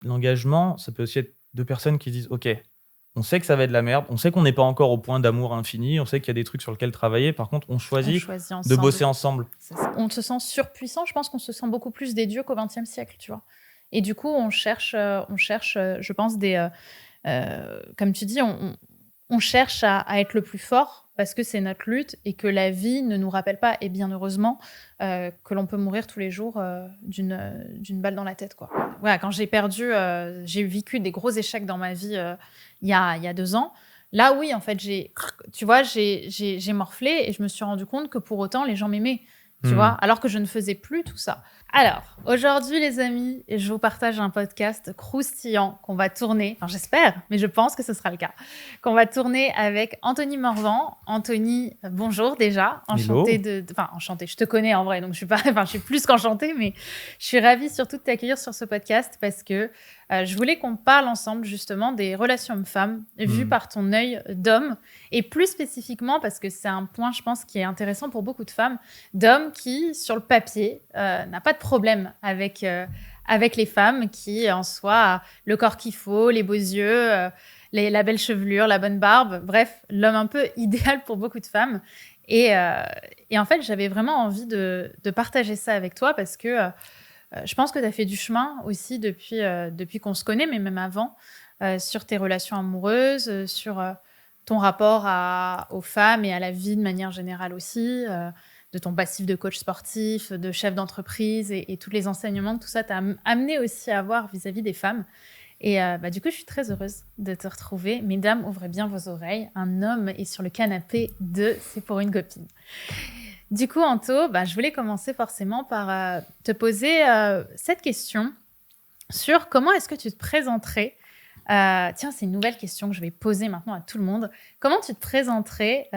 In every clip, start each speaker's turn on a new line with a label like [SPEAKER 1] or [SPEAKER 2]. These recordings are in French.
[SPEAKER 1] l'engagement, ça peut aussi être 2 personnes qui disent: «OK, on sait que ça va être de la merde, on sait qu'on n'est pas encore au point d'amour infini, on sait qu'il y a des trucs sur lesquels travailler. Par contre, on
[SPEAKER 2] On
[SPEAKER 1] choisit
[SPEAKER 2] choisit
[SPEAKER 1] de
[SPEAKER 2] ensemble.
[SPEAKER 1] bosser ensemble».
[SPEAKER 2] C'est ça. On se sent surpuissant. Je pense qu'on se sent beaucoup plus des dieux qu'au XXe siècle, tu vois. Et du coup, on cherche, je pense, comme tu dis, on cherche à être le plus fort parce que c'est notre lutte et que la vie ne nous rappelle pas, et bien heureusement, que l'on peut mourir tous les jours d'une balle dans la tête, quoi. Voilà, quand j'ai vécu des gros échecs dans ma vie il y a 2 ans. Là, oui, en fait, tu vois, j'ai morflé et je me suis rendu compte que pour autant, les gens m'aimaient, tu vois, alors que je ne faisais plus tout ça. Alors, aujourd'hui, les amis, je vous partage un podcast croustillant qu'on va tourner, enfin j'espère, mais je pense que ce sera le cas, qu'on va tourner avec Anthony Morvan. Anthony, bonjour déjà, enchantée
[SPEAKER 1] Hello.
[SPEAKER 2] enchantée, je te connais en vrai, donc je suis pas, je suis plus qu'enchantée, mais je suis ravie surtout de t'accueillir sur ce podcast parce que je voulais qu'on parle ensemble justement des relations hommes-femmes vues par ton œil d'homme, et plus spécifiquement parce que c'est un point, je pense, qui est intéressant pour beaucoup de femmes, d'hommes qui, sur le papier, n'a pas de problème avec les femmes, qui en soi a le corps qu'il faut, les beaux yeux, la belle chevelure, la bonne barbe, bref, l'homme un peu idéal pour beaucoup de femmes. Et en fait, j'avais vraiment envie de partager ça avec toi parce que je pense que tu as fait du chemin aussi depuis qu'on se connaît, mais même avant, sur tes relations amoureuses, sur ton rapport aux femmes et à la vie de manière générale aussi, de ton passif de coach sportif, de chef d'entreprise et tous les enseignements que tout ça t'a amené aussi à avoir vis-à-vis des femmes. Et du coup, je suis très heureuse de te retrouver. Mesdames, ouvrez bien vos oreilles. Un homme est sur le canapé de C'est pour une copine. Du coup, Anto, je voulais commencer forcément par te poser cette question sur comment est-ce que tu te présenterais. Tiens, c'est une nouvelle question que je vais poser maintenant à tout le monde. Comment tu te présenterais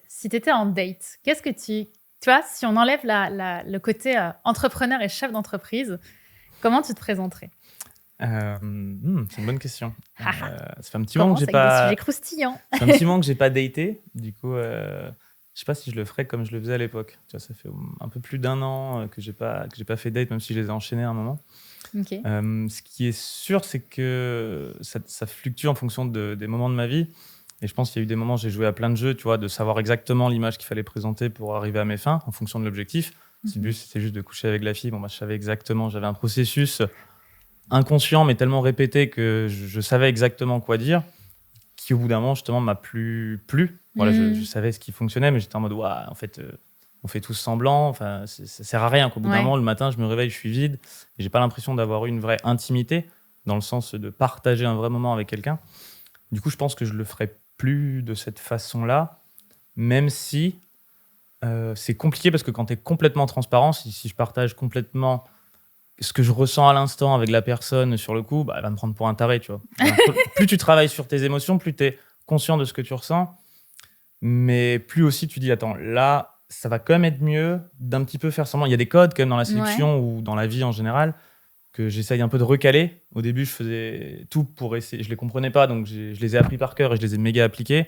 [SPEAKER 2] si tu étais en date? Qu'est-ce que tu vois, si on enlève le côté entrepreneur et chef d'entreprise, comment tu te présenterais?
[SPEAKER 1] C'est une bonne question. Ça fait un petit moment
[SPEAKER 2] Commence
[SPEAKER 1] que j'ai
[SPEAKER 2] avec des
[SPEAKER 1] pas
[SPEAKER 2] sujets croustillants.
[SPEAKER 1] ça fait un petit moment que j'ai pas daté. Du coup, je sais pas si je le ferais comme je le faisais à l'époque. Tu vois, ça fait un peu plus d'1 an que j'ai pas fait date, même si je les ai enchaînés à un moment.
[SPEAKER 2] Ok.
[SPEAKER 1] Ce qui est sûr, c'est que ça fluctue en fonction des moments de ma vie. Et je pense qu'il y a eu des moments où j'ai joué à plein de jeux, tu vois, de savoir exactement l'image qu'il fallait présenter pour arriver à mes fins, en fonction de l'objectif. Si le but, c'était juste de coucher avec la fille, je savais exactement, j'avais un processus inconscient, mais tellement répété que je savais exactement quoi dire, qui au bout d'un moment, justement, m'a plu. Voilà, je savais ce qui fonctionnait, mais j'étais en mode, en fait, on fait tous semblant, enfin, ça sert à rien. Qu'au bout d'un moment, le matin, je me réveille, je suis vide, et j'ai pas l'impression d'avoir eu une vraie intimité, dans le sens de partager un vrai moment avec quelqu'un. Du coup, je pense que je le ferai plus de cette façon-là, même si c'est compliqué, parce que quand tu es complètement transparent, si je partage complètement ce que je ressens à l'instant avec la personne sur le coup, elle va me prendre pour un taré, tu vois. Plus tu travailles sur tes émotions, plus tu es conscient de ce que tu ressens, mais plus aussi tu dis, attends, là, ça va quand même être mieux d'un petit peu faire semblant. Il y a des codes quand même dans la séduction ou dans la vie en général que j'essaye un peu de recaler. Au début, je faisais tout pour essayer. Je les comprenais pas, donc je les ai appris par cœur et je les ai méga appliqués.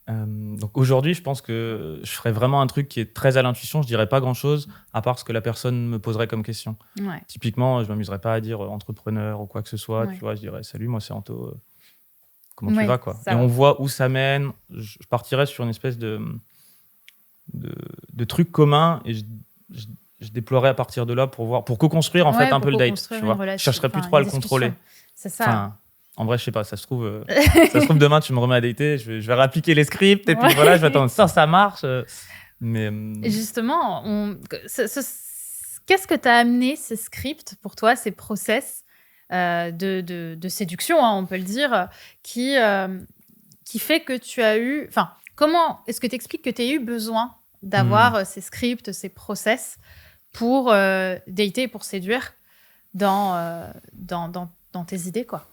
[SPEAKER 1] Donc aujourd'hui, je pense que je ferais vraiment un truc qui est très à l'intuition. Je dirais pas grand-chose, à part ce que la personne me poserait comme question.
[SPEAKER 2] Ouais.
[SPEAKER 1] Typiquement, je m'amuserais pas à dire entrepreneur ou quoi que ce soit.
[SPEAKER 2] Ouais.
[SPEAKER 1] Tu vois, je dirais salut, moi c'est Anto. Comment tu
[SPEAKER 2] Ouais,
[SPEAKER 1] vas, quoi.
[SPEAKER 2] ça
[SPEAKER 1] Et
[SPEAKER 2] va.
[SPEAKER 1] on voit où ça mène. Je partirais sur une espèce de truc commun et je déploierais à partir de là pour co-construire en fait un peu le date. Tu vois, je chercherais plus trop à le contrôler.
[SPEAKER 2] C'est ça.
[SPEAKER 1] Enfin, en vrai, je sais pas, ça se trouve demain tu me remets à dater, je vais réappliquer les scripts et puis voilà, je vais attendre ça marche. Mais
[SPEAKER 2] Et justement, qu'est-ce que t'as amené ces scripts pour toi, ces process de séduction, hein, on peut le dire, qui fait que tu as eu... Enfin, comment est-ce que tu expliques que tu as eu besoin d'avoir ces scripts, ces process pour dater, pour séduire dans tes idées, quoi?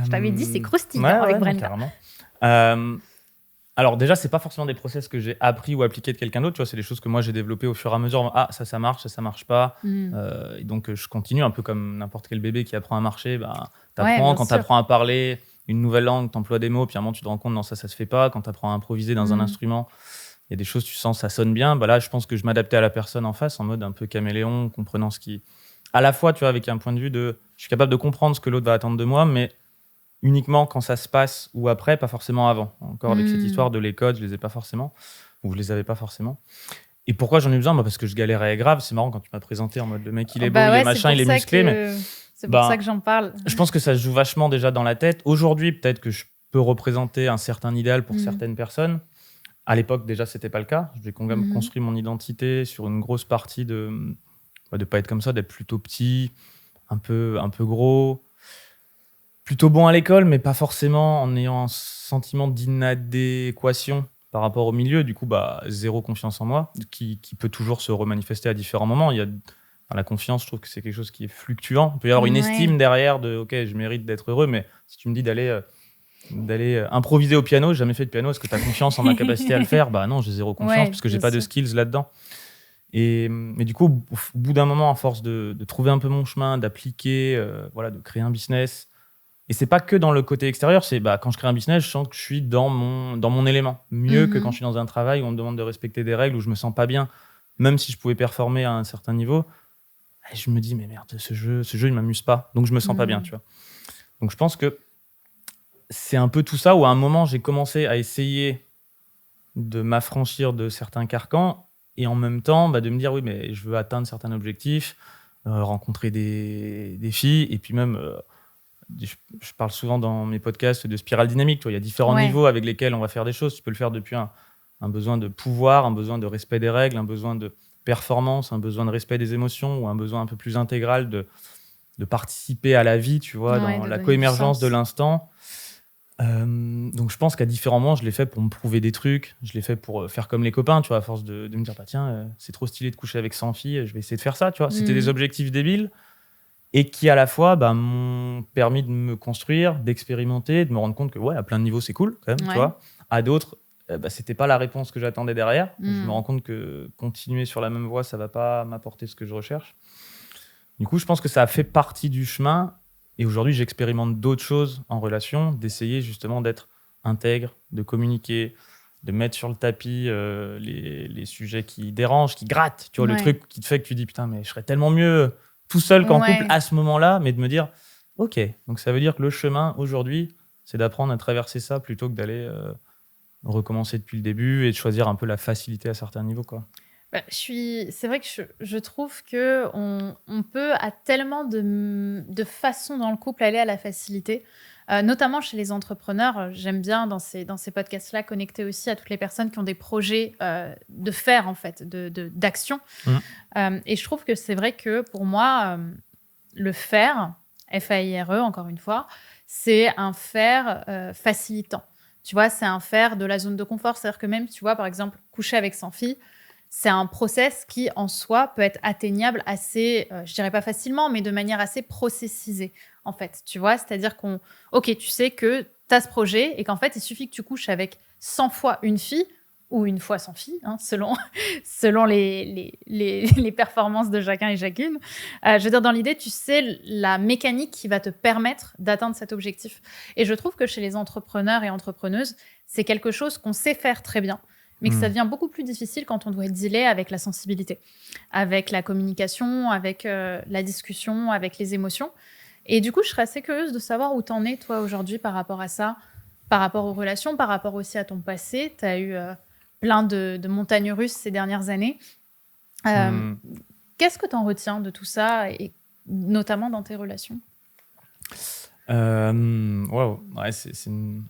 [SPEAKER 2] Je t'avais dit, c'est croustillant avec Brenda.
[SPEAKER 1] Carrément. Alors déjà, c'est pas forcément des process que j'ai appris ou appliqués de quelqu'un d'autre. Tu vois, c'est des choses que moi j'ai développées au fur et à mesure. Ah, ça marche, ça marche pas. Et donc je continue un peu comme n'importe quel bébé qui apprend à marcher. T'apprends, quand t'apprends à parler une nouvelle langue, t'emploies des mots, puis à un moment tu te rends compte non, ça se fait pas. Quand t'apprends à improviser dans un instrument, il y a des choses, tu sens, ça sonne bien. Là, je pense que je m'adaptais à la personne en face en mode un peu caméléon, comprenant ce qui à la fois, tu vois, avec un point de vue de... Je suis capable de comprendre ce que l'autre va attendre de moi, mais uniquement quand ça se passe ou après, pas forcément avant. Encore avec cette histoire de les codes, je les ai pas forcément, ou je les avais pas forcément. Et pourquoi j'en ai besoin? Parce que je galérais grave. C'est marrant quand tu m'as présenté en mode le mec, il est beau, il est machin, il est musclé. Mais
[SPEAKER 2] c'est pour ça que j'en parle.
[SPEAKER 1] Je pense que ça se joue vachement déjà dans la tête. Aujourd'hui, peut-être que je peux représenter un certain idéal pour certaines personnes. À l'époque, déjà, c'était pas le cas. J'ai quand même construit mon identité sur une grosse partie de pas être comme ça, d'être plutôt petit, un peu gros, plutôt bon à l'école, mais pas forcément en ayant un sentiment d'inadéquation par rapport au milieu. Du coup, zéro confiance en moi, qui peut toujours se remanifester à différents moments. La confiance, je trouve que c'est quelque chose qui est fluctuant. Il peut y avoir une estime derrière de « ok, je mérite d'être heureux », mais si tu me dis d'aller improviser au piano, j'ai jamais fait de piano, est-ce que tu as confiance en ma capacité à le faire? Non, j'ai zéro confiance parce que j'ai pas de skills là-dedans. Mais du coup, au bout d'un moment, à force de trouver un peu mon chemin, d'appliquer, de créer un business, et c'est pas que dans le côté extérieur, c'est quand je crée un business, je sens que je suis dans mon élément, mieux que quand je suis dans un travail où on me demande de respecter des règles, où je me sens pas bien, même si je pouvais performer à un certain niveau. Et je me dis, mais merde, ce jeu, il m'amuse pas. Donc, je me sens pas bien, tu vois. Donc, je pense que c'est un peu tout ça où, à un moment, j'ai commencé à essayer de m'affranchir de certains carcans et en même temps, de me dire, oui, mais je veux atteindre certains objectifs, rencontrer des filles. Et puis même, je parle souvent dans mes podcasts de spirale dynamique. Tu vois, il y a différents niveaux avec lesquels on va faire des choses. Tu peux le faire depuis un besoin de pouvoir, un besoin de respect des règles, un besoin de performance, un besoin de respect des émotions ou un besoin un peu plus intégral de participer à la vie, tu vois, dans la coémergence de l'instant. Donc je pense qu'à différents moments, je l'ai fait pour me prouver des trucs, je l'ai fait pour faire comme les copains, tu vois, à force de me dire, tiens, c'est trop stylé de coucher avec 100 filles, je vais essayer de faire ça, tu vois. C'était des objectifs débiles et qui, à la fois, m'ont permis de me construire, d'expérimenter, de me rendre compte que, à plein de niveaux, c'est cool, quand même, tu vois. À d'autres, c'était pas la réponse que j'attendais derrière. Je me rends compte que continuer sur la même voie, ça va pas m'apporter ce que je recherche. Du coup, je pense que ça a fait partie du chemin. Et aujourd'hui, j'expérimente d'autres choses en relation, d'essayer justement d'être intègre, de communiquer, de mettre sur le tapis les sujets qui dérangent, qui grattent. Tu vois, le truc qui te fait que tu dis, putain, mais je serais tellement mieux tout seul qu'en couple à ce moment-là, mais de me dire, ok, donc ça veut dire que le chemin aujourd'hui, c'est d'apprendre à traverser ça plutôt que d'aller recommencer depuis le début et de choisir un peu la facilité à certains niveaux, quoi.
[SPEAKER 2] C'est vrai que je trouve qu'on peut à tellement de façons dans le couple aller à la facilité, notamment chez les entrepreneurs. J'aime bien dans ces podcasts-là connecter aussi à toutes les personnes qui ont des projets de faire, en fait, d'action. Et je trouve que c'est vrai que pour moi, le faire, F-A-I-R-E, encore une fois, c'est un faire facilitant. Tu vois, c'est un faire de la zone de confort. C'est-à-dire que même, tu vois, par exemple, coucher avec 100 filles, c'est un process qui, en soi, peut être atteignable assez, je dirais pas facilement, mais de manière assez processisée, en fait. Tu vois, c'est-à-dire ok, tu sais que tu as ce projet et qu'en fait, il suffit que tu couches avec 100 fois une fille ou une fois 100 filles, hein, selon les performances de chacun et chacune. Je veux dire, dans l'idée, tu sais la mécanique qui va te permettre d'atteindre cet objectif. Et je trouve que chez les entrepreneurs et entrepreneuses, c'est quelque chose qu'on sait faire très bien, mais que ça devient beaucoup plus difficile quand on doit dealer avec la sensibilité, avec la communication, avec la discussion, avec les émotions. Et du coup, je serais assez curieuse de savoir où t'en es, toi, aujourd'hui, par rapport à ça, par rapport aux relations, par rapport aussi à ton passé. Tu as eu plein de montagnes russes ces dernières années. Qu'est-ce que t'en retiens de tout ça, et notamment dans tes relations?
[SPEAKER 1] On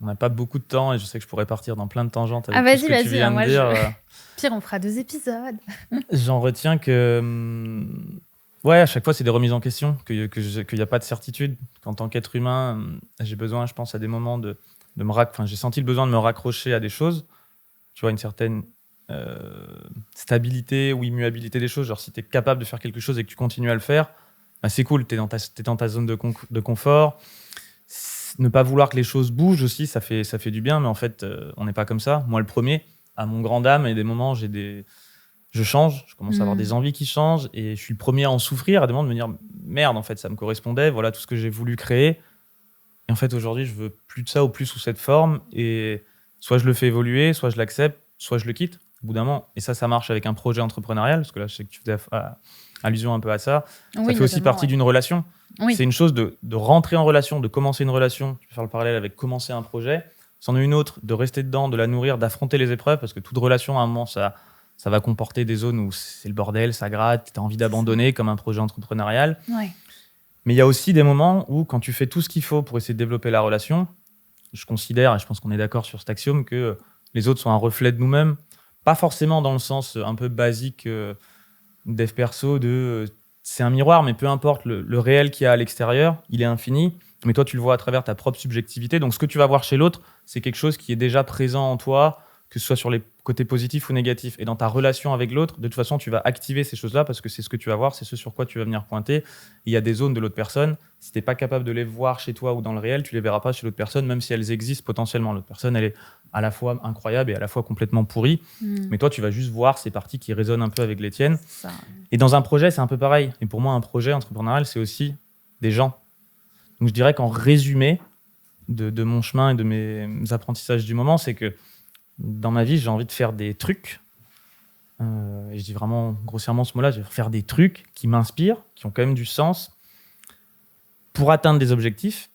[SPEAKER 1] n'a pas beaucoup de temps et je sais que je pourrais partir dans plein de tangentes avec tout ce que tu viens de dire.
[SPEAKER 2] Pire, on fera 2 épisodes.
[SPEAKER 1] J'en retiens que à chaque fois c'est des remises en question, qu'il n'y a pas de certitude, qu'en tant qu'être humain j'ai besoin, je pense, à des moments j'ai senti le besoin de me raccrocher à des choses, tu vois, une certaine stabilité ou immuabilité des choses. Genre, si tu es capable de faire quelque chose et que tu continues à le faire, c'est cool, tu es dans ta zone de confort. Ne pas vouloir que les choses bougent aussi, ça fait du bien, mais en fait, on n'est pas comme ça. Moi, le premier, à mon grand dam, il y a des moments, je change, je commence à avoir des envies qui changent, et je suis le premier à en souffrir, à des moments de me dire, merde, en fait, ça me correspondait, voilà tout ce que j'ai voulu créer. Et en fait, aujourd'hui, je veux plus de ça, ou plus sous cette forme, et soit je le fais évoluer, soit je l'accepte, soit je le quitte, au bout d'un moment. Et ça marche avec un projet entrepreneurial, parce que là, je sais que tu faisais allusion un peu à ça.
[SPEAKER 2] Oui,
[SPEAKER 1] Ça fait aussi
[SPEAKER 2] notamment,
[SPEAKER 1] partie d'une relation.
[SPEAKER 2] Oui.
[SPEAKER 1] C'est une chose de rentrer en relation, de commencer une relation. Tu peux faire le parallèle avec commencer un projet. C'en est une autre de rester dedans, de la nourrir, d'affronter les épreuves, parce que toute relation, à un moment, ça va comporter des zones où c'est le bordel, ça gratte, tu as envie d'abandonner, comme un projet entrepreneurial.
[SPEAKER 2] Ouais.
[SPEAKER 1] Mais il y a aussi des moments où, quand tu fais tout ce qu'il faut pour essayer de développer la relation, je considère, et je pense qu'on est d'accord sur cet axiome, que les autres sont un reflet de nous-mêmes. Pas forcément dans le sens un peu basique dev perso c'est un miroir, mais peu importe, le réel qu'il y a à l'extérieur, il est infini, mais toi tu le vois à travers ta propre subjectivité. Donc ce que tu vas voir chez l'autre, c'est quelque chose qui est déjà présent en toi, que ce soit sur les côtés positifs ou négatifs. Et dans ta relation avec l'autre, de toute façon, tu vas activer ces choses-là parce que c'est ce que tu vas voir, c'est ce sur quoi tu vas venir pointer. Il y a des zones de l'autre personne. Si tu n'es pas capable de les voir chez toi ou dans le réel, tu les verras pas chez l'autre personne, même si elles existent potentiellement. L'autre personne, elle est à la fois incroyable et à la fois complètement pourrie. Mais toi, tu vas juste voir ces parties qui résonnent un peu avec les tiennes.
[SPEAKER 2] Ça.
[SPEAKER 1] Et dans un projet, c'est un peu pareil. Et pour moi, un projet entrepreneurial, c'est aussi des gens. Donc je dirais qu'en résumé de mon chemin et de mes apprentissages du moment, c'est que dans ma vie, j'ai envie de faire des trucs. Et je dis vraiment grossièrement ce mot-là, je vais faire des trucs qui m'inspirent, qui ont quand même du sens pour atteindre des objectifs,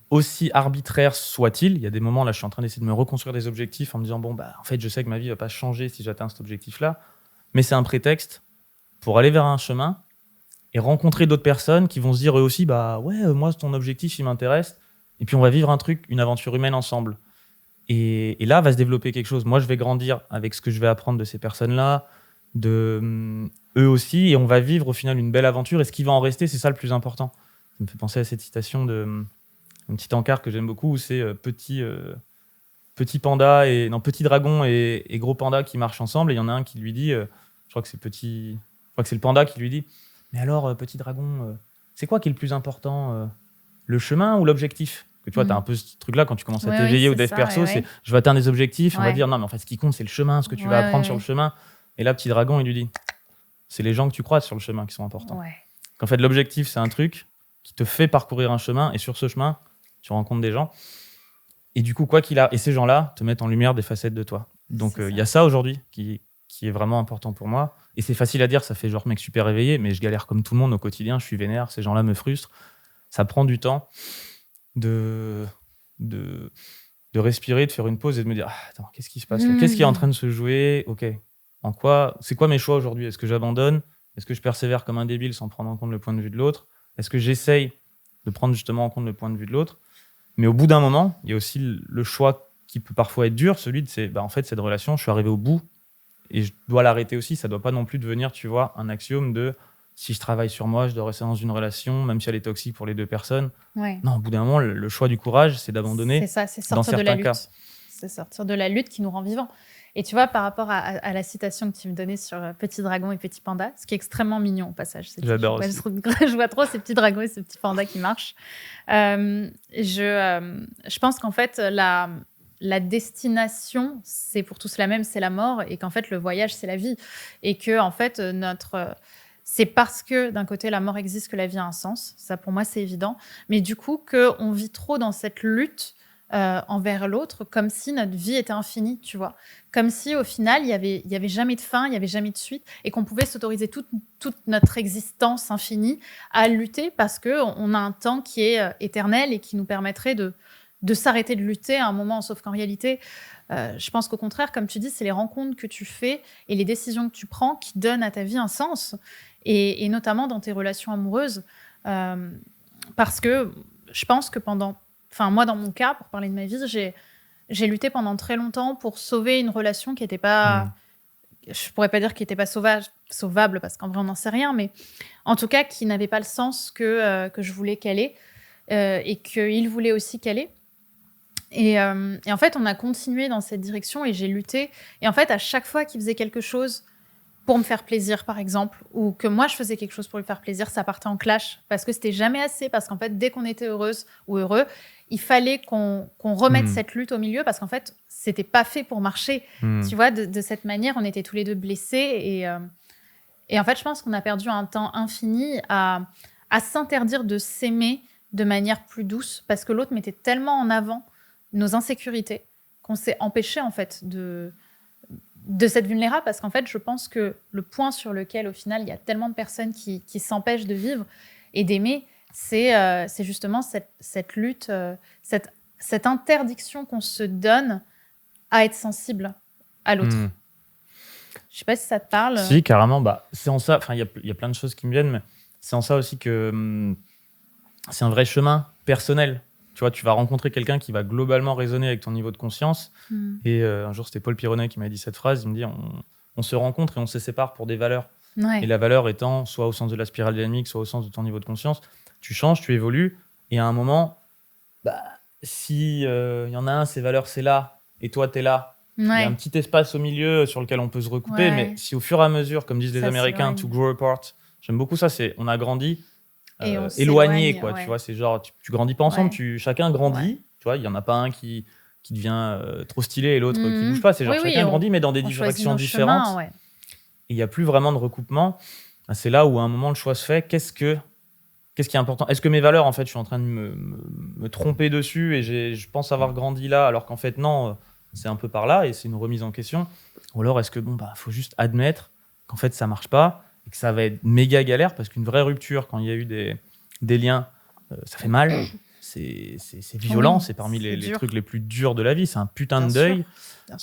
[SPEAKER 1] aussi arbitraires soient-ils. Il y a des moments, là, je suis en train d'essayer de me reconstruire des objectifs en me disant, en fait, je sais que ma vie ne va pas changer si j'atteins cet objectif-là, mais c'est un prétexte pour aller vers un chemin et rencontrer d'autres personnes qui vont se dire eux aussi, moi, ton objectif, il m'intéresse, et puis on va vivre un truc, une aventure humaine ensemble. Et là, va se développer quelque chose. Moi, je vais grandir avec ce que je vais apprendre de ces personnes-là, de eux aussi, et on va vivre au final une belle aventure. Et ce qui va en rester, c'est ça le plus important. Ça me fait penser à cette citation d'un petit encart que j'aime beaucoup, où c'est petit dragon et gros panda qui marchent ensemble. Et il y en a un qui lui dit, je crois que c'est le panda qui lui dit, mais alors, petit dragon, c'est quoi qui est le plus important, le chemin ou l'objectif? Que tu vois, tu as un peu ce truc-là quand tu commences à t'éveiller au dev perso, c'est je veux atteindre des objectifs, on va dire non, mais en fait, ce qui compte, c'est le chemin, ce que tu vas apprendre sur le chemin. Et là, petit dragon, il lui dit, c'est les gens que tu croises sur le chemin qui sont importants. Qu'en fait, l'objectif, c'est un truc qui te fait parcourir un chemin, et sur ce chemin, tu rencontres des gens. Et du coup, et ces gens-là te mettent en lumière des facettes de toi. Donc, il y a ça aujourd'hui qui est vraiment important pour moi. Et c'est facile à dire, ça fait genre mec super réveillé, mais je galère comme tout le monde au quotidien, je suis vénère, ces gens-là me frustrent. Ça prend du temps de respirer, de faire une pause et de me dire attends, qu'est-ce qui se passe là ? Qu'est-ce qui est en train de se jouer ? Ok, c'est quoi mes choix aujourd'hui ? Est-ce que j'abandonne ? Est-ce que je persévère comme un débile sans prendre en compte le point de vue de l'autre ? Est-ce que j'essaye de prendre justement en compte le point de vue de l'autre ? Mais au bout d'un moment, il y a aussi le choix qui peut parfois être dur, celui de en fait, cette relation, je suis arrivé au bout et je dois l'arrêter aussi. Ça ne doit pas non plus devenir, tu vois, un axiome de si je travaille sur moi, je dois rester dans une relation, même si elle est toxique pour les deux personnes. Non, au bout d'un moment, le choix du courage, c'est d'abandonner.
[SPEAKER 2] C'est ça, c'est sortir de la lutte. C'est sortir de la lutte qui nous rend vivants. Et tu vois, par rapport à la citation que tu me donnais sur Petit Dragon et Petit Panda, ce qui est extrêmement mignon au passage.
[SPEAKER 1] J'adore aussi.
[SPEAKER 2] Je vois trop ces petits dragons et ces petits pandas qui marchent. Je pense qu'en fait, la destination, c'est pour tous la même, c'est la mort. Et qu'en fait, le voyage, c'est la vie. Et que, en fait, c'est parce que, d'un côté, la mort existe que la vie a un sens. Ça, pour moi, c'est évident. Mais du coup, qu'on vit trop dans cette lutte envers l'autre, comme si notre vie était infinie, tu vois. Comme si, au final, il y avait jamais de fin, il y avait jamais de suite, et qu'on pouvait s'autoriser toute notre existence infinie à lutter parce qu'on a un temps qui est éternel et qui nous permettrait de s'arrêter de lutter à un moment. Sauf qu'en réalité, je pense qu'au contraire, comme tu dis, c'est les rencontres que tu fais et les décisions que tu prends qui donnent à ta vie un sens, et notamment dans tes relations amoureuses. Parce que je pense que moi, dans mon cas, pour parler de ma vie, j'ai lutté pendant très longtemps pour sauver une relation qui n'était pas... Je pourrais pas dire qu'elle n'était pas sauvable, parce qu'en vrai, on n'en sait rien, mais en tout cas, qui n'avait pas le sens que je voulais qu'elle ait, et qu'il voulait aussi qu'elle ait. Et en fait, on a continué dans cette direction et j'ai lutté. Et en fait, à chaque fois qu'il faisait quelque chose pour me faire plaisir, par exemple, ou que moi, je faisais quelque chose pour lui faire plaisir, ça partait en clash parce que c'était jamais assez. Parce qu'en fait, dès qu'on était heureuse ou heureux, il fallait qu'on remette cette lutte au milieu parce qu'en fait, c'était pas fait pour marcher. Tu vois, de cette manière, on était tous les deux blessés. Et en fait, je pense qu'on a perdu un temps infini à s'interdire de s'aimer de manière plus douce parce que l'autre mettait tellement en avant nos insécurités qu'on s'est empêché, en fait, de cette vulnérable, parce qu'en fait, je pense que le point sur lequel, au final, il y a tellement de personnes qui s'empêchent de vivre et d'aimer, c'est justement cette lutte, cette interdiction qu'on se donne à être sensible à l'autre. Je sais pas si ça te parle.
[SPEAKER 1] Si, carrément. C'est en ça. Enfin, il y a plein de choses qui me viennent, mais c'est en ça aussi que c'est un vrai chemin personnel. Tu vois, tu vas rencontrer quelqu'un qui va globalement résonner avec ton niveau de conscience. Et un jour, c'était Paul Pironnet qui m'a dit cette phrase. Il me dit on se rencontre et on se sépare pour des valeurs.
[SPEAKER 2] Ouais.
[SPEAKER 1] Et la valeur étant soit au sens de la spirale dynamique, soit au sens de ton niveau de conscience. Tu changes, tu évolues. Et à un moment, si y en a un, ces valeurs, c'est là, et toi, t'es là. Il y a un petit espace au milieu sur lequel on peut se recouper. Mais si au fur et à mesure, comme disent les Américains, to grow apart, j'aime beaucoup ça, c'est on a grandi. Éloigné, quoi. Tu vois, c'est genre, tu grandis pas ensemble, chacun grandit. Tu vois, il y en a pas un qui devient trop stylé et l'autre qui bouge pas. C'est genre chacun grandit, mais dans des directions différentes. Et il y a plus vraiment de recoupement. C'est là où à un moment le choix se fait. Qu'est-ce qui est important? Est-ce que mes valeurs, en fait, je suis en train de me tromper dessus et je pense avoir grandi là, alors qu'en fait non, c'est un peu par là et c'est une remise en question. Ou alors est-ce que faut juste admettre qu'en fait ça marche pas, que ça va être méga galère, parce qu'une vraie rupture, quand il y a eu des liens, ça fait mal, c'est violent, c'est parmi les trucs les plus durs de la vie, c'est un putain de deuil,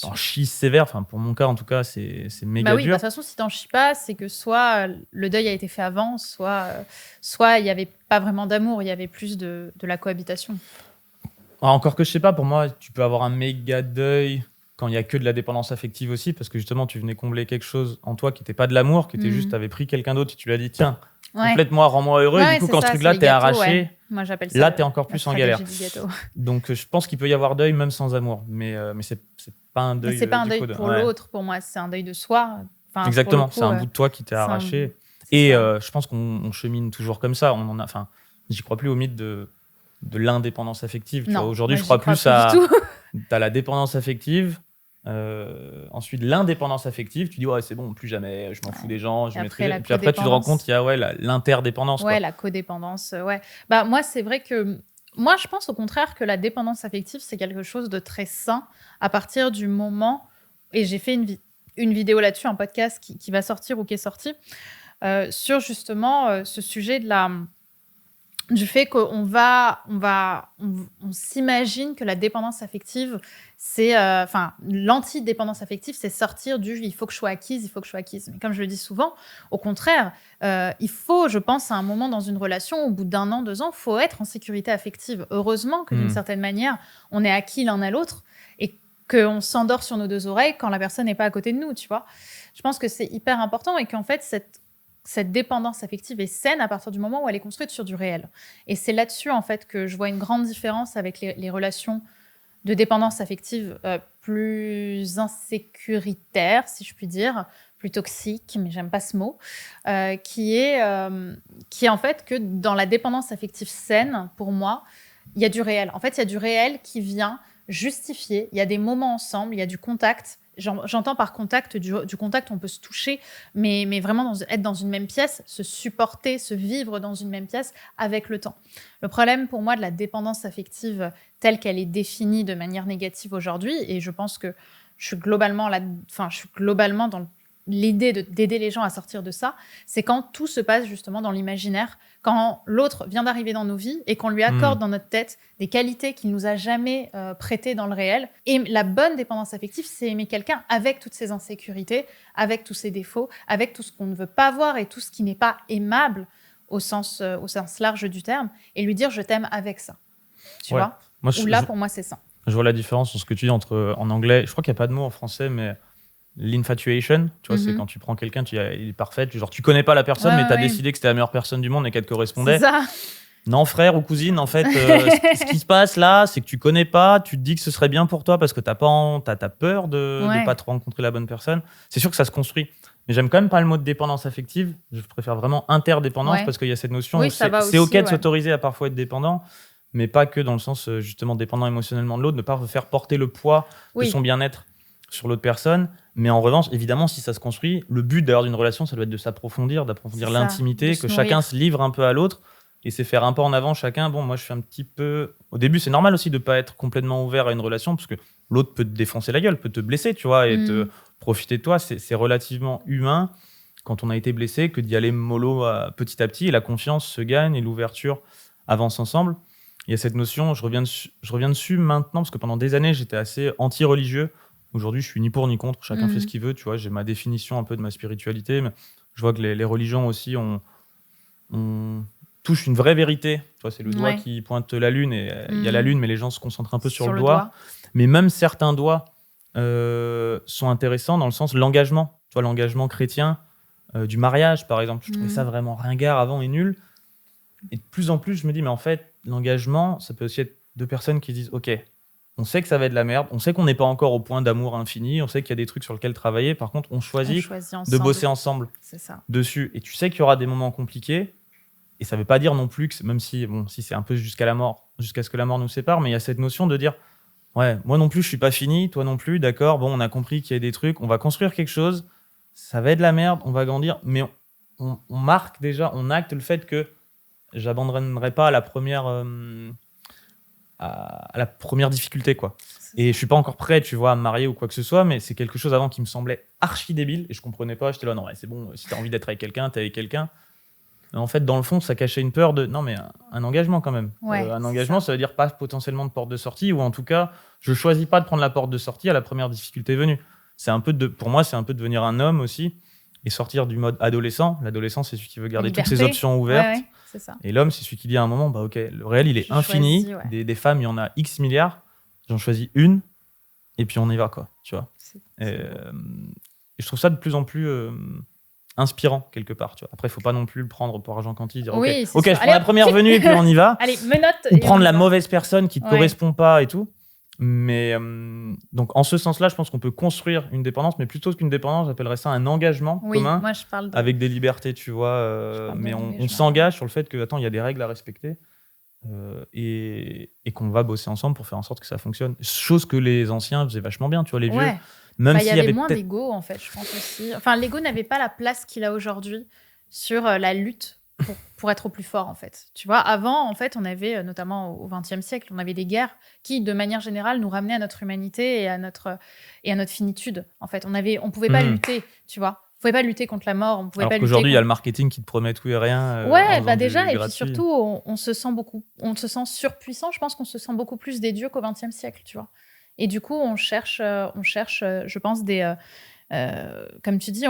[SPEAKER 1] t'en chies sévère, enfin pour mon cas en tout cas, c'est méga dur.
[SPEAKER 2] De toute façon, si t'en chies pas, c'est que soit le deuil a été fait avant, soit il y avait pas vraiment d'amour, il y avait plus de la cohabitation.
[SPEAKER 1] Encore que je sais pas, pour moi, tu peux avoir un méga deuil quand il y a que de la dépendance affective aussi, parce que justement, tu venais combler quelque chose en toi qui n'était pas de l'amour, qui était juste, tu avais pris quelqu'un d'autre et tu lui as dit, tiens, complète-moi, rends-moi heureux. Et du coup, quand ce truc-là t'es arraché,
[SPEAKER 2] moi, j'appelle ça
[SPEAKER 1] là, t'es encore plus en galère. Donc, je pense qu'il peut y avoir deuil même sans amour, mais c'est pas un deuil.
[SPEAKER 2] C'est pas un deuil pour l'autre, pour moi, c'est un deuil de soi. Enfin,
[SPEAKER 1] exactement, c'est un bout de toi qui t'est arraché. Et je pense qu'on chemine toujours comme ça. J'y crois plus au mythe de l'indépendance affective. Aujourd'hui, je crois plus à t'as la dépendance affective. Ensuite, l'indépendance affective, tu dis c'est bon, plus jamais, je m'en fous des gens, je maîtrise. Puis après, tu te rends compte, il y a l'interdépendance.
[SPEAKER 2] La codépendance. Moi, c'est vrai que je pense au contraire que la dépendance affective, c'est quelque chose de très sain à partir du moment. Et j'ai fait une vidéo là-dessus, un podcast qui va sortir ou qui est sorti sur justement ce sujet du fait qu'on s'imagine que la dépendance affective, c'est... l'anti-dépendance affective, c'est sortir du « il faut que je sois acquise ». Mais comme je le dis souvent, au contraire, il faut, je pense, à un moment dans une relation, au bout d'1 an, 2 ans, il faut être en sécurité affective. Heureusement que d'une certaine manière, on est acquis l'un à l'autre et qu'on s'endort sur nos 2 oreilles quand la personne n'est pas à côté de nous, tu vois. Je pense que c'est hyper important et qu'en fait, cette dépendance affective est saine à partir du moment où elle est construite sur du réel. Et c'est là-dessus, en fait, que je vois une grande différence avec les relations de dépendance affective plus insécuritaires, si je puis dire, plus toxiques, mais j'aime pas ce mot, qui est en fait que dans la dépendance affective saine, pour moi, il y a du réel. En fait, il y a du réel qui vient justifier, il y a des moments ensemble, il y a du contact. J'entends par contact, du contact, on peut se toucher, mais vraiment être dans une même pièce, se supporter, se vivre dans une même pièce avec le temps. Le problème pour moi de la dépendance affective telle qu'elle est définie de manière négative aujourd'hui, et je pense que je suis globalement dans l'idée d'aider les gens à sortir de ça, c'est quand tout se passe justement dans l'imaginaire, quand l'autre vient d'arriver dans nos vies et qu'on lui accorde dans notre tête des qualités qu'il nous a jamais prêtées dans le réel. Et la bonne dépendance affective, c'est aimer quelqu'un avec toutes ses insécurités, avec tous ses défauts, avec tout ce qu'on ne veut pas voir et tout ce qui n'est pas aimable au sens large du terme, et lui dire « je t'aime » avec ça. Tu vois ? Pour moi, c'est ça.
[SPEAKER 1] Je vois la différence sur ce que tu dis en anglais. Je crois qu'il n'y a pas de mot en français, mais... l'infatuation, tu vois, c'est quand tu prends quelqu'un, il est parfait, tu connais pas la personne, mais tu as décidé que c'était la meilleure personne du monde et qu'elle te correspondait.
[SPEAKER 2] C'est ça.
[SPEAKER 1] Non, frère ou cousine, en fait, ce qui se passe là, c'est que tu connais pas, tu te dis que ce serait bien pour toi parce que t'as peur de pas trop rencontrer la bonne personne. C'est sûr que ça se construit. Mais j'aime quand même pas le mot de dépendance affective. Je préfère vraiment interdépendance parce qu'il y a cette notion où c'est OK de s'autoriser à parfois être dépendant, mais pas que dans le sens justement dépendant émotionnellement de l'autre, ne pas faire porter le poids de son bien-être sur l'autre personne. Mais en revanche, évidemment, si ça se construit, le but d'ailleurs d'une relation, ça doit être de s'approfondir, d'approfondir l'intimité, que chacun se livre un peu à l'autre et c'est faire un pas en avant chacun. Bon, moi je fais un petit peu... Au début, c'est normal aussi de pas être complètement ouvert à une relation parce que l'autre peut te défoncer la gueule, peut te blesser, tu vois, et profiter de toi. C'est relativement humain quand on a été blessé que d'y aller mollo petit à petit, et la confiance se gagne et l'ouverture avance ensemble. Il y a cette notion, je reviens dessus maintenant, parce que pendant des années, j'étais assez anti-religieux. Aujourd'hui, je suis ni pour ni contre, chacun fait ce qu'il veut, tu vois, j'ai ma définition un peu de ma spiritualité, mais je vois que les religions aussi, on touche une vraie vérité. Tu vois, c'est le doigt qui pointe la lune, et il y a la lune, mais les gens se concentrent un peu sur le doigt. Mais même certains doigts sont intéressants dans le sens de l'engagement. Tu vois, l'engagement chrétien, du mariage, par exemple. Je trouvais ça vraiment ringard avant et nul. Et de plus en plus, je me dis, mais en fait, l'engagement, ça peut aussi être deux personnes qui disent, OK, on sait que ça va être de la merde, on sait qu'on n'est pas encore au point d'amour infini, on sait qu'il y a des trucs sur lesquels travailler, par contre, on choisit de bosser ensemble dessus. Et tu sais qu'il y aura des moments compliqués, et ça ne veut pas dire non plus que, même si c'est un peu jusqu'à la mort, jusqu'à ce que la mort nous sépare, mais il y a cette notion de dire, ouais, moi non plus, je ne suis pas fini, toi non plus, d'accord, bon, on a compris qu'il y a des trucs, on va construire quelque chose, ça va être de la merde, on va grandir, mais on marque déjà, on acte le fait que j'abandonnerai pas à la première difficulté, quoi. Et je suis pas encore prêt, tu vois, à me marier ou quoi que ce soit, mais c'est quelque chose avant qui me semblait archi débile et je comprenais pas. J'étais là, non, ouais, c'est bon, si t'as envie d'être avec quelqu'un, t'es avec quelqu'un. Mais en fait, dans le fond, ça cachait une peur de non, mais un engagement quand même. Un engagement, ça veut dire pas potentiellement de porte de sortie, ou en tout cas, je choisis pas de prendre la porte de sortie à la première difficulté venue. C'est un peu pour moi, c'est un peu devenir un homme aussi et sortir du mode adolescent. L'adolescent, c'est celui qui veut garder toutes ses options ouvertes.
[SPEAKER 2] C'est ça.
[SPEAKER 1] Et l'homme, c'est celui qui dit à un moment, bah ok, le réel, il est infini. Des femmes, il y en a X milliards. J'en choisis une, et puis on y va, quoi. Tu vois. Et je trouve ça de plus en plus inspirant, quelque part. Tu vois. Après, il ne faut pas non plus le prendre pour argent comptant, dire ok, je prends la première venue, et puis on y va.
[SPEAKER 2] Allez, menottes.
[SPEAKER 1] Ou prendre la mauvaise personne qui ne te correspond pas et tout. Mais donc, en ce sens-là, je pense qu'on peut construire une dépendance, mais plutôt qu'une dépendance, j'appellerais ça un engagement commun,
[SPEAKER 2] moi, je parle
[SPEAKER 1] avec des libertés, tu vois. Mais on s'engage sur le fait que, attends, il y a des règles à respecter et qu'on va bosser ensemble pour faire en sorte que ça fonctionne. Chose que les anciens faisaient vachement bien, tu vois, les vieux. Même s'il y avait
[SPEAKER 2] moins d'ego, en fait, je pense aussi. Enfin, l'ego n'avait pas la place qu'il a aujourd'hui sur la lutte pour être au plus fort, en fait. Tu vois, avant, en fait, on avait, notamment au XXe siècle, on avait des guerres qui, de manière générale, nous ramenaient à notre humanité et à notre finitude, en fait. On pouvait pas lutter, tu vois. On pouvait pas lutter contre la mort, on pouvait
[SPEAKER 1] Alors
[SPEAKER 2] pas
[SPEAKER 1] qu'aujourd'hui, il y a le marketing qui te promet tout et rien.
[SPEAKER 2] Déjà, et puis surtout, on se sent surpuissant. Je pense qu'on se sent beaucoup plus des dieux qu'au XXe siècle, tu vois. Et du coup, on cherche, je pense, comme tu dis,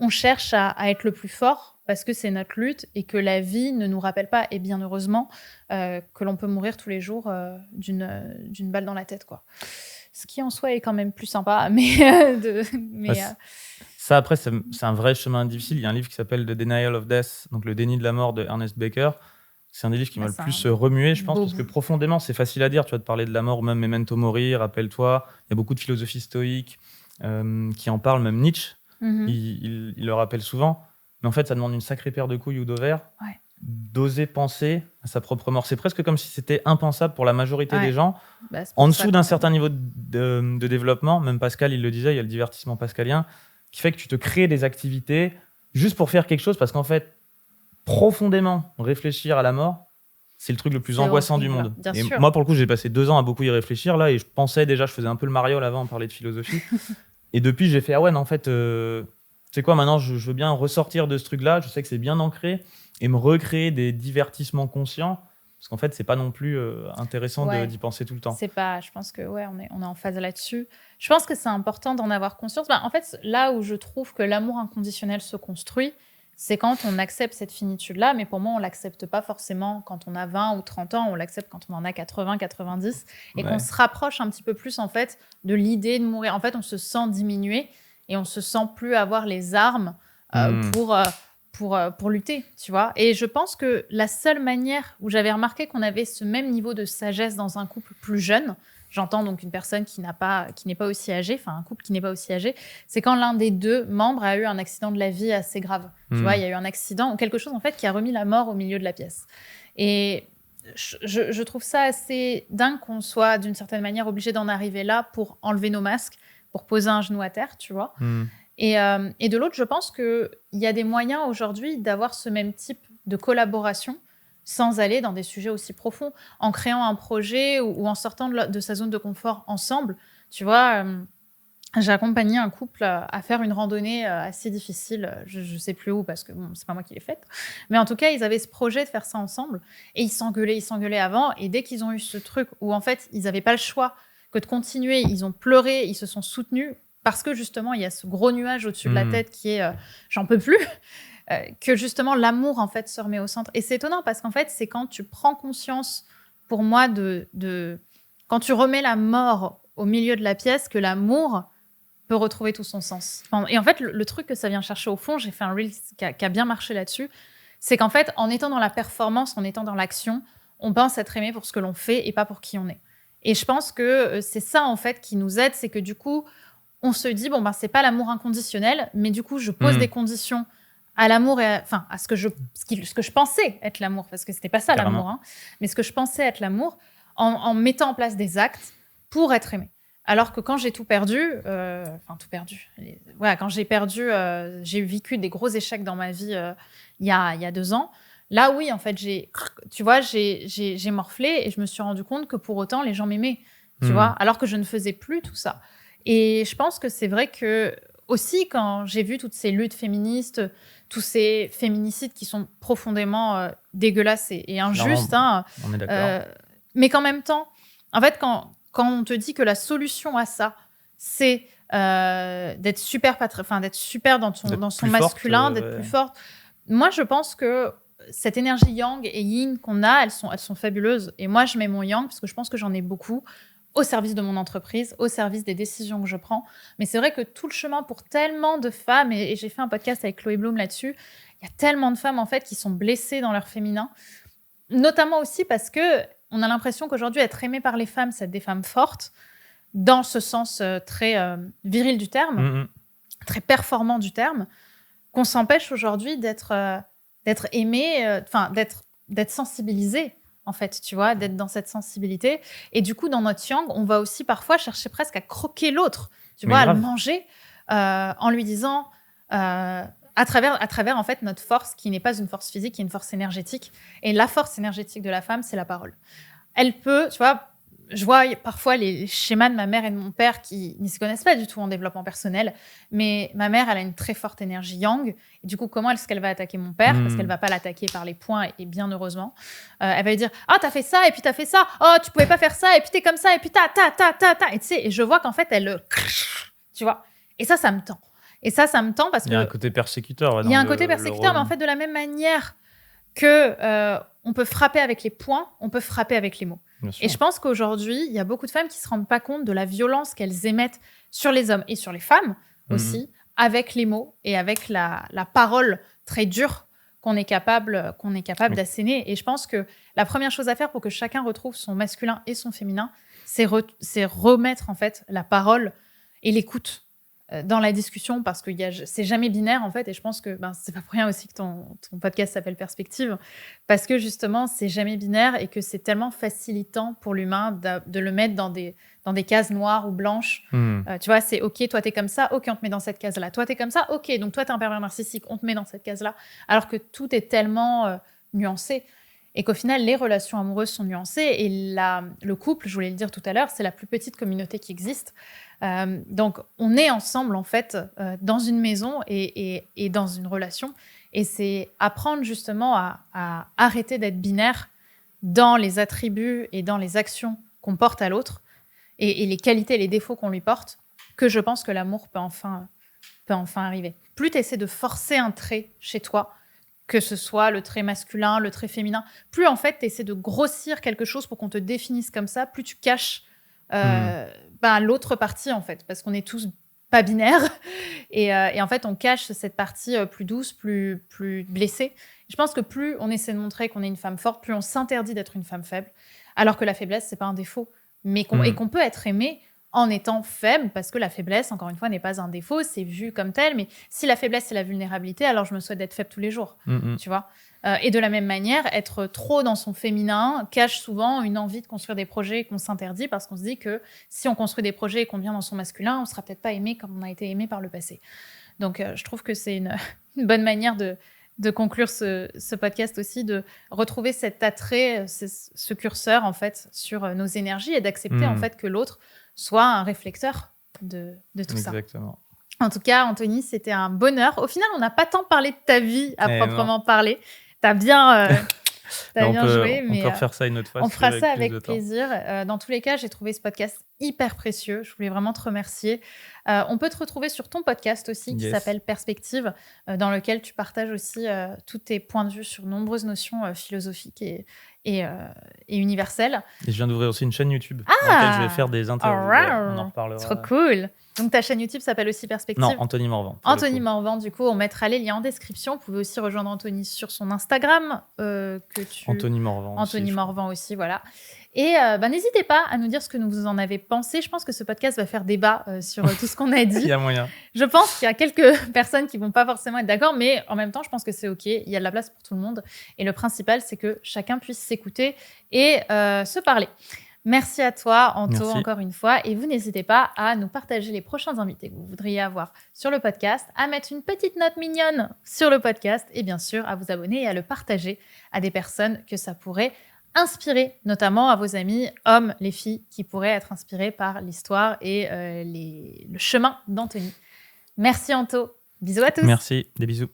[SPEAKER 2] on cherche à être le plus fort parce que c'est notre lutte et que la vie ne nous rappelle pas, et bien heureusement, que l'on peut mourir tous les jours d'une balle dans la tête, quoi. Ce qui en soi est quand même plus sympa,
[SPEAKER 1] Ça, après, c'est un vrai chemin difficile. Il y a un livre qui s'appelle The Denial of Death, donc le déni de la mort de Ernest Becker. C'est un des livres qui m'a le plus remué, je pense, parce que profondément, c'est facile à dire, tu vois, de parler de la mort, ou même Memento Mori, rappelle-toi. Il y a beaucoup de philosophie stoïque qui en parlent, même Nietzsche, il le rappelle souvent. Mais en fait, ça demande une sacrée paire de couilles ou d'ovaires, d'oser penser à sa propre mort. C'est presque comme si c'était impensable pour la majorité des gens. En dessous d'un certain niveau de développement, même Pascal, il le disait, il y a le divertissement pascalien, qui fait que tu te crées des activités juste pour faire quelque chose, parce qu'en fait, profondément réfléchir à la mort, c'est le truc le plus angoissant du monde. Et moi, pour le coup, j'ai passé 2 ans à beaucoup y réfléchir, là, et je pensais déjà, je faisais un peu le mariole avant, on parlait de philosophie. Et depuis, j'ai fait, ah ouais, non, en fait, tu sais quoi, maintenant, je veux bien ressortir de ce truc-là, je sais que c'est bien ancré, et me recréer des divertissements conscients, parce qu'en fait, c'est pas non plus intéressant d'y penser tout le temps.
[SPEAKER 2] C'est pas, je pense que on est en phase là-dessus. Je pense que c'est important d'en avoir conscience. En fait, là où je trouve que l'amour inconditionnel se construit, c'est quand on accepte cette finitude-là, mais pour moi, on ne l'accepte pas forcément quand on a 20 ou 30 ans, on l'accepte quand on en a 80, 90, et qu'on se rapproche un petit peu plus, en fait, de l'idée de mourir. En fait, on se sent diminué et on se sent plus avoir les armes pour lutter, tu vois. Et je pense que la seule manière où j'avais remarqué qu'on avait ce même niveau de sagesse dans un couple plus jeune, j'entends donc une personne qui n'est pas aussi âgée, enfin un couple qui n'est pas aussi âgé, c'est quand l'un des deux membres a eu un accident de la vie assez grave. Tu vois, il y a eu un accident ou quelque chose en fait qui a remis la mort au milieu de la pièce. Et je trouve ça assez dingue qu'on soit d'une certaine manière obligé d'en arriver là pour enlever nos masques, pour poser un genou à terre, tu vois. Et de l'autre, je pense qu'il y a des moyens aujourd'hui d'avoir ce même type de collaboration sans aller dans des sujets aussi profonds, en créant un projet ou en sortant de sa zone de confort ensemble. Tu vois, j'ai accompagné un couple à faire une randonnée assez difficile. Je sais plus où parce que bon, c'est pas moi qui l'ai faite. Mais en tout cas, ils avaient ce projet de faire ça ensemble et ils s'engueulaient avant. Et dès qu'ils ont eu ce truc où en fait, ils n'avaient pas le choix que de continuer, ils ont pleuré, ils se sont soutenus parce que justement, il y a ce gros nuage au-dessus de la tête qui est j'en peux plus. Que justement, l'amour en fait se remet au centre. Et c'est étonnant parce qu'en fait, c'est quand tu prends conscience, pour moi, quand tu remets la mort au milieu de la pièce que l'amour peut retrouver tout son sens. Et en fait, le truc que ça vient chercher au fond, j'ai fait un reel qui a bien marché là-dessus, c'est qu'en fait, en étant dans la performance, en étant dans l'action, on pense être aimé pour ce que l'on fait et pas pour qui on est. Et je pense que c'est ça, en fait, qui nous aide, c'est que du coup, on se dit, bon, ben, c'est pas l'amour inconditionnel, mais du coup, je pose des conditions à l'amour et à ce que je pensais être l'amour, parce que c'était pas ça l'amour, hein, mais ce que je pensais être l'amour, en mettant en place des actes pour être aimé. Alors que quand j'ai tout perdu, quand j'ai vécu des gros échecs dans ma vie il y a 2 ans. Là, oui, en fait, j'ai morflé et je me suis rendu compte que pour autant, les gens m'aimaient, tu vois, alors que je ne faisais plus tout ça. Et je pense que c'est vrai que aussi, quand j'ai vu toutes ces luttes féministes, tous ces féminicides qui sont profondément dégueulasses et injustes,
[SPEAKER 1] on est d'accord.
[SPEAKER 2] Mais qu'en même temps, en fait, quand on te dit que la solution à ça, c'est d'être super dans son masculin, d'être plus forte. Moi, je pense que cette énergie yang et yin qu'on a, elles sont fabuleuses. Et moi, je mets mon yang parce que je pense que j'en ai beaucoup au service de mon entreprise, au service des décisions que je prends. Mais c'est vrai que tout le chemin pour tellement de femmes, et j'ai fait un podcast avec Chloé Bloom là-dessus, il y a tellement de femmes en fait qui sont blessées dans leur féminin, notamment aussi parce que on a l'impression qu'aujourd'hui, être aimée par les femmes, c'est être des femmes fortes, dans ce sens très viril du terme, très performant du terme, qu'on s'empêche aujourd'hui d'être aimée, d'être sensibilisée, en fait, tu vois, d'être dans cette sensibilité. Et du coup, dans notre yang, on va aussi parfois chercher presque à croquer l'autre, tu vois, à le manger, en lui disant... à travers en fait notre force qui n'est pas une force physique, qui est une force énergétique. Et la force énergétique de la femme, c'est la parole. Elle peut, tu vois, je vois parfois les schémas de ma mère et de mon père qui ne se connaissent pas du tout en développement personnel, mais ma mère, elle a une très forte énergie yang. Et du coup, comment est-ce qu'elle va attaquer mon père? Parce qu'elle va pas l'attaquer par les poings, et bien heureusement. Elle va lui dire, ah, t'as fait ça, et puis t'as fait ça. Oh, tu pouvais pas faire ça, et puis t'es comme ça, et puis ta. Et tu sais, et je vois qu'en fait, elle... Tu vois? Et ça me tend. Et ça me tend parce que...
[SPEAKER 1] Il y a un côté persécuteur.
[SPEAKER 2] Il y a un côté persécuteur, mais en fait, de la même manière que on peut frapper avec les poings, on peut frapper avec les mots. Et je pense qu'aujourd'hui, il y a beaucoup de femmes qui ne se rendent pas compte de la violence qu'elles émettent sur les hommes et sur les femmes aussi, avec les mots et avec la parole très dure qu'on est capable d'asséner. Et je pense que la première chose à faire pour que chacun retrouve son masculin et son féminin, c'est remettre en fait la parole et l'écoute dans la discussion, parce que c'est jamais binaire en fait, et je pense que c'est pas pour rien aussi que ton podcast s'appelle Perspective, parce que justement c'est jamais binaire et que c'est tellement facilitant pour l'humain de le mettre dans des cases noires ou blanches. Tu vois, c'est ok, toi t'es comme ça, ok, on te met dans cette case là, toi t'es comme ça, ok, donc toi t'es un pervers narcissique, on te met dans cette case là, alors que tout est tellement nuancé. Et qu'au final, les relations amoureuses sont nuancées. Et le couple, je voulais le dire tout à l'heure, c'est la plus petite communauté qui existe. Donc, on est ensemble, en fait, dans une maison et dans une relation. Et c'est apprendre justement à arrêter d'être binaire dans les attributs et dans les actions qu'on porte à l'autre et les qualités et les défauts qu'on lui porte, que je pense que l'amour peut enfin arriver. Plus tu essaies de forcer un trait chez toi, que ce soit le trait masculin, le trait féminin, plus en fait tu essaies de grossir quelque chose pour qu'on te définisse comme ça, plus tu caches l'autre partie en fait, parce qu'on est tous pas binaires et en fait on cache cette partie plus douce, plus blessée. Je pense que plus on essaie de montrer qu'on est une femme forte, plus on s'interdit d'être une femme faible, alors que la faiblesse c'est pas un défaut, mais qu'on peut être aimé en étant faible, parce que la faiblesse, encore une fois, n'est pas un défaut, c'est vu comme tel, mais si la faiblesse, c'est la vulnérabilité, alors je me souhaite d'être faible tous les jours, tu vois. Et de la même manière, être trop dans son féminin cache souvent une envie de construire des projets qu'on s'interdit, parce qu'on se dit que si on construit des projets et qu'on vient dans son masculin, on sera peut-être pas aimé comme on a été aimé par le passé. Donc, je trouve que c'est une bonne manière de conclure ce podcast aussi, de retrouver cet attrait, ce curseur, en fait, sur nos énergies et d'accepter, en fait, que l'autre soit un réflecteur de tout ça.
[SPEAKER 1] Exactement.
[SPEAKER 2] En tout cas, Anthony, c'était un bonheur. Au final, on n'a pas tant parlé de ta vie à proprement parler. T'as bien, joué.
[SPEAKER 1] On peut refaire ça une autre fois.
[SPEAKER 2] On fera ça avec plaisir. Dans tous les cas, j'ai trouvé ce podcast hyper précieux. Je voulais vraiment te remercier. On peut te retrouver sur ton podcast aussi qui s'appelle Perspective, dans lequel tu partages aussi tous tes points de vue sur nombreuses notions philosophiques et universelles. Et
[SPEAKER 1] je viens d'ouvrir aussi une chaîne YouTube dans laquelle je vais faire des interviews. On en reparlera.
[SPEAKER 2] Trop cool. Donc, ta chaîne YouTube s'appelle aussi Perspective.
[SPEAKER 1] Non, Anthony Morvan.
[SPEAKER 2] Anthony Morvan, du coup, on mettra les liens en description. Vous pouvez aussi rejoindre Anthony sur son Instagram.
[SPEAKER 1] Anthony Morvan.
[SPEAKER 2] Anthony Morvan aussi, voilà. Et n'hésitez pas à nous dire ce que vous en avez pensé. Je pense que ce podcast va faire débat sur tout ce qu'on a dit.
[SPEAKER 1] Il y a moyen.
[SPEAKER 2] Je pense qu'il y a quelques personnes qui vont pas forcément être d'accord, mais en même temps, je pense que c'est OK. Il y a de la place pour tout le monde. Et le principal, c'est que chacun puisse s'écouter et se parler. Merci à toi, Anto, encore une fois. Et vous, n'hésitez pas à nous partager les prochains invités que vous voudriez avoir sur le podcast, à mettre une petite note mignonne sur le podcast et bien sûr à vous abonner et à le partager à des personnes que ça pourrait inspirer, notamment à vos amis, hommes, les filles, qui pourraient être inspirés par l'histoire et le chemin d'Anthony. Merci, Anto. Bisous à tous.
[SPEAKER 1] Merci. Des bisous.